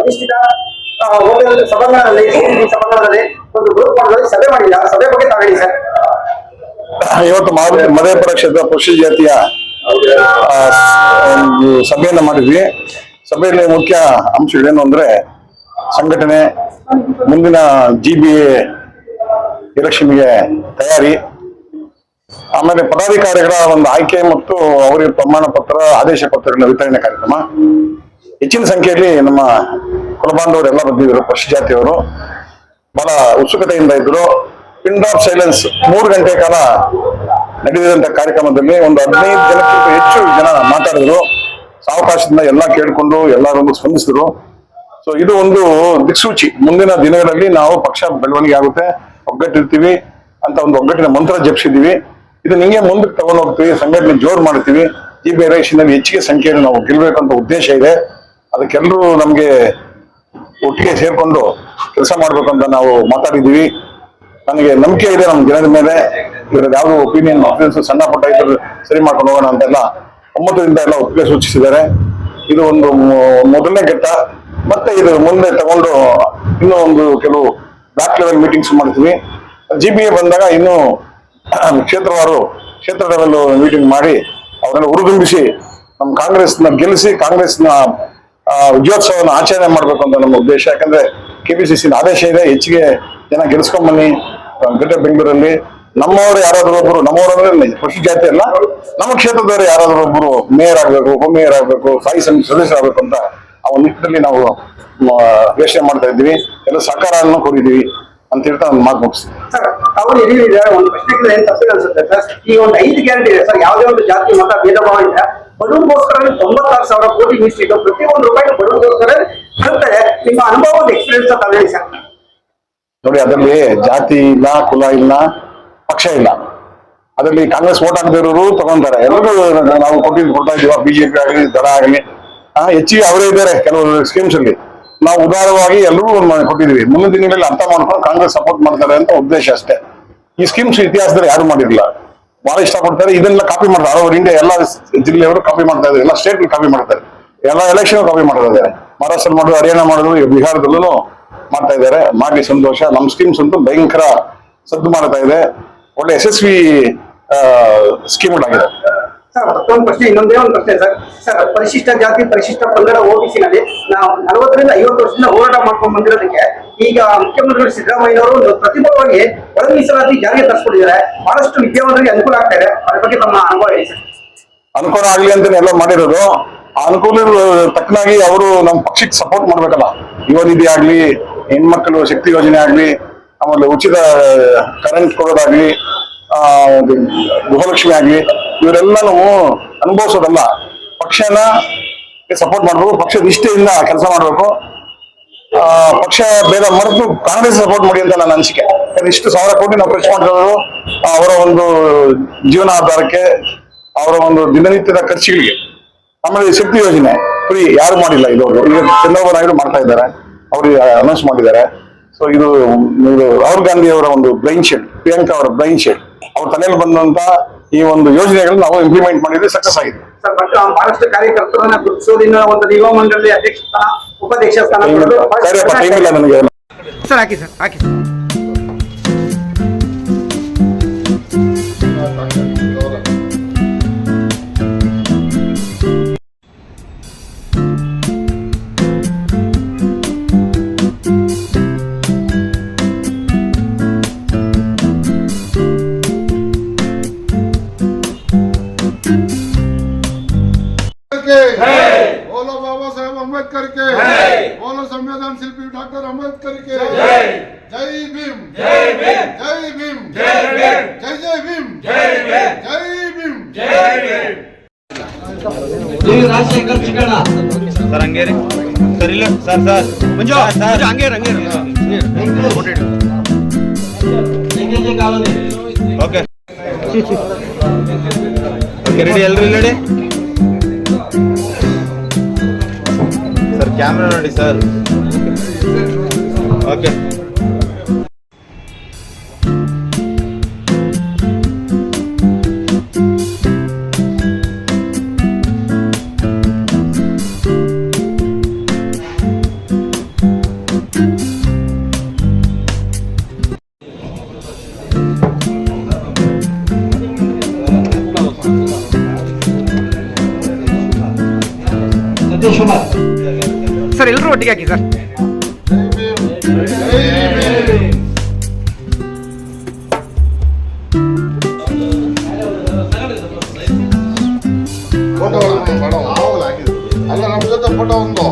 ಪ್ರತಿಷ್ಠಿತ ಹೋಟೆಲ್ ಸಭಾಂಗಣದಲ್ಲಿ ಸಭಾಂಗಣದಲ್ಲಿ ಒಂದು ಗ್ರೂಪ್ ಮಾಡೋದ್ರಲ್ಲಿ ಸಭೆ ಮಾಡಿಲ್ಲ. ಸಭೆ ಬಗ್ಗೆ ತಾವೇಳಿ ಸರ್. ಇವತ್ತು ಮಧೇಪುರ ಕ್ಷೇತ್ರ ಪರಿಶಿಷ್ಟ ಜಾತಿಯ ಒಂದು ಸಭೆಯನ್ನ ಮಾಡಿದ್ವಿ. ಸಭೆಯಲ್ಲಿ ಮುಖ್ಯ ಅಂಶಗಳೇನು ಅಂದ್ರೆ ಸಂಘಟನೆ, ಮುಂದಿನ GBA ಎಲೆಕ್ಷನ್ಗೆ ತಯಾರಿ, ಆಮೇಲೆ ಪದಾಧಿಕಾರಿಗಳ ಒಂದು ಆಯ್ಕೆ ಮತ್ತು ಅವರಿಗೆ ಪ್ರಮಾಣ ಪತ್ರ, ಆದೇಶ ಪತ್ರಗಳ ವಿತರಣೆ ಕಾರ್ಯಕ್ರಮ. ಹೆಚ್ಚಿನ ಸಂಖ್ಯೆಯಲ್ಲಿ ನಮ್ಮ ಕುಲಬಾಂಧವರು ಎಲ್ಲ ಬಂದಿದ್ರು. ಪರಿಶಿಷ್ಟ ಜಾತಿಯವರು ಬಹಳ ಉತ್ಸುಕತೆಯಿಂದ ಇದ್ರು. ಪಿನ್ ಆಫ್ ಸೈಲೆನ್ಸ್ 3 ಗಂಟೆ ಕಾಲ ನಡೆದಿದಂತ ಕಾರ್ಯಕ್ರಮದಲ್ಲಿ ಒಂದು 15 ಜನಕ್ಕಿಂತ ಹೆಚ್ಚು ಜನ ಮಾತಾಡಿದ್ರು. ಸಾವಕಾಶದಿಂದ ಎಲ್ಲ ಕೇಳಿಕೊಂಡು ಎಲ್ಲರೂ ಸ್ಪಂದಿಸಿದ್ರು. ಸೊ ಇದು ಒಂದು ದಿಕ್ಸೂಚಿ. ಮುಂದಿನ ದಿನಗಳಲ್ಲಿ ನಾವು ಪಕ್ಷ ಬೆಳವಣಿಗೆ ಆಗುತ್ತೆ, ಒಗ್ಗಟ್ಟಿರ್ತೀವಿ ಅಂತ ಒಂದು ಒಗ್ಗಟ್ಟಿನ ಮಂತ್ರ ಜಪಿಸಿದೀವಿ. ಇದು ನಿಂಗೆ ಮುಂದಕ್ಕೆ ತಗೊಂಡು ಹೋಗ್ತೀವಿ, ಸಂಘಟನೆ ಜೋರು ಮಾಡ್ತೀವಿ. GBA ಎಲೆಕ್ಷನ್ ಹೆಚ್ಚಿಗೆ ಸಂಖ್ಯೆಯನ್ನು ನಾವು ಗೆಲ್ಲಬೇಕಂತ ಉದ್ದೇಶ ಇದೆ. ಅದಕ್ಕೆಲ್ಲರೂ ನಮ್ಗೆ ಒಟ್ಟಿಗೆ ಸೇರ್ಕೊಂಡು ಕೆಲಸ ಮಾಡ್ಬೇಕಂತ ನಾವು ಮಾತಾಡಿದೀವಿ. ನನಗೆ ನಂಬಿಕೆ ಇದೆ ನಮ್ಮ ಜನದ ಮೇಲೆ. ಇದ್ರಲ್ಲಿ ಯಾವ್ದು ಒಪಿನಿಯನ್ ಸಣ್ಣ ಪುಟ್ಟ ಇದ್ರು ಸರಿ ಮಾಡ್ಕೊಂಡು ಹೋಗೋಣ ಅಂತೆಲ್ಲ ಒಮ್ಮತದಿಂದ ಎಲ್ಲ ಒಪ್ಪಿಗೆ ಸೂಚಿಸಿದ್ದಾರೆ. ಇದು ಒಂದು ಮೊದಲನೇ ಘಟ್ಟ. ಮತ್ತೆ ಇದು ಮುಂದೆ ತಗೊಂಡು ಇನ್ನೂ ಒಂದು ಕೆಲವು ಬ್ಲಾಕ್ ಲೆವೆಲ್ ಮೀಟಿಂಗ್ಸ್ ಮಾಡ್ತೀವಿ. GBA ಬಂದಾಗ ಇನ್ನು ಕ್ಷೇತ್ರ ಲೆವೆಲ್ ಮೀಟಿಂಗ್ ಮಾಡಿ ಅವರನ್ನು ಹುರಿದುಂಬಿಸಿ ನಮ್ಮ ಕಾಂಗ್ರೆಸ್ನ ಗೆಲ್ಲಿಸಿ ಕಾಂಗ್ರೆಸ್ನ ವಿಜಯೋತ್ಸವನ ಆಚರಣೆ ಮಾಡ್ಬೇಕು ಅಂತ ನಮ್ಮ ಉದ್ದೇಶ. ಯಾಕಂದ್ರೆ KPCC ಆದೇಶ ಇದೆ, ಹೆಚ್ಚಿಗೆ ಜನ ಗೆಲ್ಸ್ಕೊಂಡ್ ಬನ್ನಿ. ಗ್ರೇಟರ್ ಬೆಂಗಳೂರಲ್ಲಿ ನಮ್ಮವರು ಯಾರಾದ್ರೂ ಒಬ್ರು, ನಮ್ಮವರಂದ್ರೆ ಪರಿಶಿಷ್ಟ ಜಾತಿ ಅಲ್ಲ, ನಮ್ಮ ಕ್ಷೇತ್ರದವರು ಯಾರಾದ್ರೂ ಒಬ್ರು ಮೇಯರ್ ಆಗ್ಬೇಕು, ಹೋಮ್ ಮೇಯರ್ ಆಗ್ಬೇಕು, ಸ್ಥಾಯಿ ಸಮಿತಿ ಸದಸ್ಯರಾಗಬೇಕು ಅಂತ ಆ ಒಂದು ನಿಟ್ಟಿನಲ್ಲಿ ನಾವು ಯೋಚನೆ ಮಾಡ್ತಾ ಇದ್ವಿ. ಎಲ್ಲ ಸಹಕಾರವನ್ನು ಕೋರಿದೀವಿ ಅಂತ ಹೇಳ್ತಾ ನಾನು ಮಾತು ಮುಗಿಸ್ತೀನಿ. ಸರ್, ಅವರು ಒಂದು ಪ್ರಶ್ನೆ ಏನ್ ತಪ್ಪಿಲ್ಲ ಅನ್ಸುತ್ತೆ ಸರ್. ಈ ಒಂದು 5 ಗ್ಯಾರಂಟಿ ಇದೆ ಸರ್. ಯಾವುದೇ ಒಂದು ಜಾತಿ ಮತ ಭೇದ ಭಾವ ಇಲ್ಲ. ಬಡವರಿಗೋಸ್ಕರ 96,000 ಕೋಟಿ ಮೀಸಲಿಟ್ಟು ಪ್ರತಿಯೊಂದು ರೂಪಾಯಿ ಬಡವರಿಗೋಸ್ಕರ ಬರುತ್ತದೆ. ನಿಮ್ಮ ಅನುಭವ ಎಕ್ಸ್ಪೀರಿಯನ್ಸ್ ತಾವೇಳಿ ಸರ್. ನೋಡಿ, ಅದರಲ್ಲಿ ಜಾತಿ ಇಲ್ಲ, ಕುಲ ಇಲ್ಲ, ಪಕ್ಷ ಇಲ್ಲ. ಅದರಲ್ಲಿ ಕಾಂಗ್ರೆಸ್ ವೋಟ್ ಹಾಕದೇ ಇರೋರು ತಗೊಂತಾರೆ. ಎಲ್ಲರೂ ನಾವು ಕೊಡ್ತಾ ಇದೀವ. BJP ಆಗಲಿ, ದಳ ಆಗಲಿ, ಹೆಚ್ಚಿಗೆ ಅವರೇ ಇದ್ದಾರೆ ಕೆಲವು ಸ್ಕೀಮ್ಸ್ ಅಲ್ಲಿ. ನಾವು ಉದಾರವಾಗಿ ಎಲ್ಲರೂ ಕೊಟ್ಟಿದೀವಿ. ಮುಂದಿನ ದಿನಗಳಲ್ಲಿ ಅರ್ಥ ಮಾಡ್ಕೊಂಡು ಕಾಂಗ್ರೆಸ್ ಸಪೋರ್ಟ್ ಮಾಡ್ತಾರೆ ಅಂತ ಉದ್ದೇಶ ಅಷ್ಟೇ. ಈ ಸ್ಕೀಮ್ಸ್ ಇತಿಹಾಸದಲ್ಲಿ ಯಾರು ಮಾಡಿರಲಿಲ್ಲ, ಬಹಳ ಇಷ್ಟಪಡ್ತಾರೆ. ಇದನ್ನೆಲ್ಲ ಕಾಪಿ ಮಾಡ್ತಾರೆ. ಆಲ್ ಓವರ್ ಇಂಡಿಯಾ ಎಲ್ಲ ಜಿಲ್ಲೆಯವರು ಕಾಪಿ ಮಾಡ್ತಾ ಇದ್ದಾರೆ, ಎಲ್ಲ ಸ್ಟೇಟ್ ಕಾಪಿ ಮಾಡ್ತಾರೆ, ಎಲ್ಲ ಎಲೆಕ್ಷನ್ ಕಾಪಿ ಮಾಡ್ತಾ ಇದ್ದಾರೆ. ಮಹಾರಾಷ್ಟ್ರ ಮಾಡೋದು, ಹರಿಯಾಣ ಮಾಡೋದು, ಬಿಹಾರದಲ್ಲೂ ಮಾಡ್ತಾ ಇದ್ದಾರೆ. ಮಾಡಿ ಸಂತೋಷ. ನಮ್ಮ ಸ್ಕೀಮ್ಸ್ ಅಂತೂ ಭಯಂಕರ ಸದ್ದು ಮಾಡ್ತಾ ಇದೆ. ಒಳ್ಳೆ ಯಶಸ್ವಿ ಸ್ಕೀಮ್ಗಳಾಗಿದೆ. ಸರ್, ಮತ್ತೊಂದು ಪ್ರಶ್ನೆ, ಇನ್ನೊಂದೇ ಒಂದು ಪ್ರಶ್ನೆ ಸರ್. ಸರ್, ಪರಿಶಿಷ್ಟ ಜಾತಿ, ಪರಿಶಿಷ್ಟ ಪಂಗಡ OBC ನಲ್ಲಿ ನಾವು 40ರಿಂದ 50 ವರ್ಷದಿಂದ ಹೋರಾಟ ಮಾಡ್ಕೊಂಡು ಬಂದಿರೋದಕ್ಕೆ ಈಗ ಮುಖ್ಯಮಂತ್ರಿಗಳು ಸಿದ್ದರಾಮಯ್ಯನವರು ಪ್ರತಿಫಲವಾಗಿ ಒಳ ಮೀಸಲಾತಿ ಜಾರಿಗೆ ತರಿಸ್ಕೊಂಡಿದ್ದಾರೆ. ಬಹಳಷ್ಟು ವಿದ್ಯಾವಂತರಿಗೆ ಅನುಕೂಲ ಆಗ್ತಾ ಇದೆ. ಅದ್ರ ಬಗ್ಗೆ ತಮ್ಮ ಅನುಭವ ಹೇಳಿ ಸರ್. ಅನುಕೂಲ ಆಗ್ಲಿ ಅಂತ ಎಲ್ಲ ಮಾಡಿರೋದು. ಆ ಅನುಕೂಲ ತಕ್ಕನಾಗಿ ಅವರು ನಮ್ಮ ಪಕ್ಷಕ್ಕೆ ಸಪೋರ್ಟ್ ಮಾಡ್ಬೇಕಲ್ಲ. ಯುವ ನಿಧಿ ಆಗ್ಲಿ, ಹೆಣ್ಮಕ್ಳು ಶಕ್ತಿ ಯೋಜನೆ ಆಗ್ಲಿ, ಆಮೇಲೆ ಉಚಿತ ಕರೆಂಟ್ ಕೊಡೋದಾಗ್ಲಿ, ಗೃಹಲಕ್ಷ್ಮಿ ಆಗ್ಲಿ, ಇವರೆಲ್ಲನೂ ಅನುಭವಿಸೋದಲ್ಲ. ಪಕ್ಷನ ಸಪೋರ್ಟ್ ಮಾಡ್ಬೇಕು, ಪಕ್ಷದ ನಿಷ್ಠೆಯಿಂದ ಕೆಲಸ ಮಾಡ್ಬೇಕು. ಪಕ್ಷ ಭೇದ ಮರೆತು ಕಾಂಗ್ರೆಸ್ ಸಪೋರ್ಟ್ ಮಾಡಿ ಅಂತ ನನ್ನ ಅನಿಸಿಕೆ. ಇಷ್ಟು 1000 ಕೋಟಿ ನಾವು ಖರ್ಚು ಮಾಡಿರೋದು ಅವರ ಒಂದು ಜೀವನಾಧಾರಕ್ಕೆ, ಅವರ ಒಂದು ದಿನನಿತ್ಯದ ಖರ್ಚುಗಳಿಗೆ. ಆಮೇಲೆ ಶಕ್ತಿ ಯೋಜನೆ ಫ್ರೀ ಯಾರು ಮಾಡಿಲ್ಲ ಇದುವರೆಗೂ. ಈಗ ಚಂದ್ರಬಾಬು ನಾಯ್ಡು ಮಾಡ್ತಾ ಇದ್ದಾರೆ, ಅವ್ರಿಗೆ ಅನೌನ್ಸ್ ಮಾಡಿದ್ದಾರೆ. ಸೊ ಇದು ರಾಹುಲ್ ಗಾಂಧಿ ಅವರ ಒಂದು ಬ್ರೈನ್ ಶೆಡ್, ಪ್ರಿಯಾಂಕಾ ಅವರ ಬ್ರೈನ್ ಶೆಡ್, ಅವ್ರ ತಲೆಯಲ್ಲಿ ಬಂದಂತ ಈ ಒಂದು ಯೋಜನೆಗಳು ನಾವು ಇಂಪ್ಲಿಮೆಂಟ್ ಮಾಡಿದ್ರೆ ಸಕ್ಸಸ್ ಆಗಿದೆ. ಸರ್, ಬಟ್ ಬಹಳಷ್ಟು ಕಾರ್ಯಕರ್ತರನ್ನ ಗುರುತಿಸೋದಿನ ಒಂದು ನಿಗಮ ಮಂಡಳಿ ಅಧ್ಯಕ್ಷ ಸ್ಥಾನ, ಉಪಾಧ್ಯಕ್ಷ ಸ್ಥಾನ ಟೈಮ್ ಇಲ್ಲ ನನಗೆ. ಸರ್, ಹಾಕಿ ಸರ್, ಹಾಕಿ ಸರ್. बोलो बाबा साहेब अम्बेडकर के, बोलो संविधान शिल्पी डॉक्टर अम्बेडकर के। जय भीम, जय भीम, जय भीम, जय भीम, जय जय भीम, जय भीम, जय भीम, जय भीम। राजशेखर चिकड़ा सर हंगे रे सर ಇಲ್ಲ ಸರ್ ಸರ್ ಮಂಜು ಸರ್ ಹಂಗೆ ಹಂಗೆ ಓಕೆ ಓಕೆ ರೆಡಿ ಎಲ್ಲರೂ ರೆಡಿ ಸರ್ ಕ್ಯಾಮೆರಾ ನೋಡಿ ಸರ್ ಓಕೆ ಸರ್ ಎಲ್ಲರೂ ಒಟ್ಟಿಗೆ ಹಾಕಿ ಸರ್. ಫೋಟೋ ಅಲ್ಲ ನಮ್ಮ ಜೊತೆ ಫೋಟೋ ಒಂದು